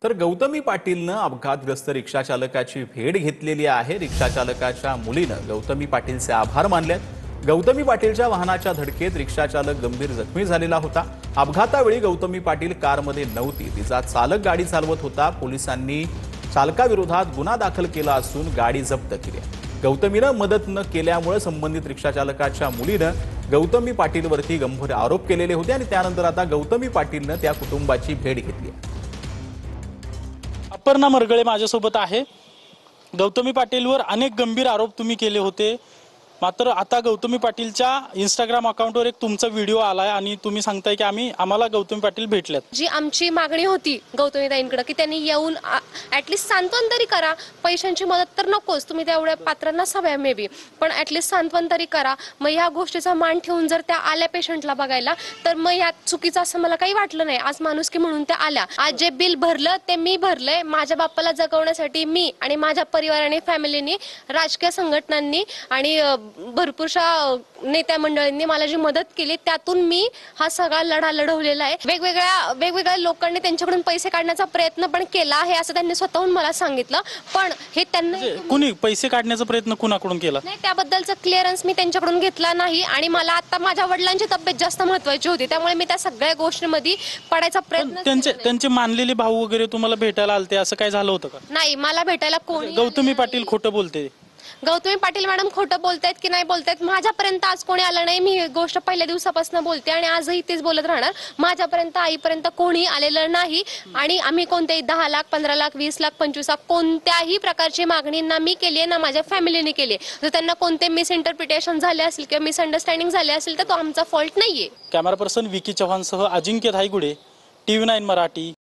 तर गौतमी पाटीलनं अपघातग्रस्त रिक्षा चालकाची भेट घेतलेली आहे। रिक्षा चालकाच्या मुलीनं गौतमी पाटीलचे आभार मानलेत। गौतमी पाटीलच्या वाहनाच्या धडकेत रिक्षा चालक गंभीर जखमी झालेला होता। अपघातावेळी गौतमी पाटील कारमध्ये नव्हती, तिचा चालक गाडी चालवत होता। पोलिसांनी चालकाविरोधात गुन्हा दाखल केला असून गाडी जप्त केली आहे। गौतमीनं मदत न केल्यामुळे संबंधित रिक्षा चालकाच्या मुलीनं गौतमी पाटीलवरती गंभीर आरोप केलेले होते आणि त्यानंतर आता गौतमी पाटीलनं त्या कुटुंबाची भेट घेतली आहे। अपर्णा मरगळे माझ्यासोबत आहे। गौतमी पाटीलवर अनेक गंभीर आरोप तुम्ही केले होते, मात्र आता गौतमी पाटीलच्या इंस्टाग्राम अकाउंटवर एक तुमचा व्हिडिओ आलाय आणि तुम्ही सांगताय की आम्हाला गौतमी पाटील भेटल्यात। जी आमची मागणी होती गौतमीताईंकडे की त्यांनी येऊन ॲटलिस्ट सांत्वन तरी करा, पैशांची मदत तर नकोच, तुम्ही तेवढ्या पात्र नसाव्या मे बी, पण ॲटलिस्ट सांत्वन तरी करा। मग ह्या गोष्टीचा मान ठेवून जर त्या आल्या पेशंटला बघायला, तर मग यात चुकीचं असं मला काही वाटलं नाही। आज माणुसकी म्हणून त्या आल्या। आज जे बिल भरलं ते मी भरलंय। माझ्या बाप्पाला जगवण्यासाठी मी आणि माझ्या परिवाराने, फॅमिलीने, राजकीय संघटनांनी आणि भरपूरशा नेत्या मंडळींनी मला जी मदत केली, त्यातून मी हा सगळा लढा लढवलेला आहे। वेगवेगळ्या लोकांनी त्यांच्याकडून पैसे काढण्याचा प्रयत्न पण केला आहे, असं त्यांनी स्वतःहून मला सांगितलं। पण हे त्यांना कुणी पैसे काढण्याचा प्रयत्न कुणाकडून केला नाही, त्याबद्दलचा क्लिअरन्स मी त्यांच्याकडून घेतला नाही। आणि मला आता माझ्या वडिलांची तब्येत जास्त महत्त्वाची होती, त्यामुळे मी त्या सगळ्या गोष्टींमध्ये पडायचा प्रयत्न त्यांचे मानलेले भाऊ वगैरे तुम्हाला भेटायला आलते, असं काय झालं होतं का? नाही, मला भेटायला कोणी गौतमी पाटील खोटं बोलते? गौतमी पाटील मॅडम खोटं बोलतायत की नाही बोलतायत, माझ्यापर्यंत आज कोणी आलं नाही। मी ही गोष्ट पहिल्या दिवसापासून बोलते आणि आजही तेच बोलत राहणार। माझ्यापर्यंत, आईपर्यंत कोणी आलेलं नाही आणि आम्ही कोणत्याही 10 लाख, 15 लाख, 20 लाख, 25 लाख कोणत्याही प्रकारची मागणी ना मी केली आहे ना माझ्या फॅमिलीने केली आहे। जर त्यांना कोणते मिसइंटरप्रिटेशन झाले असेल किंवा मिसअंडरस्टँडिंग झाले असेल तर तो आमचा फॉल्ट नाहीये। कॅमेरा पर्सन विकी चव्हाणसह अजिंक्य धायगुडे, TV9 मराठी।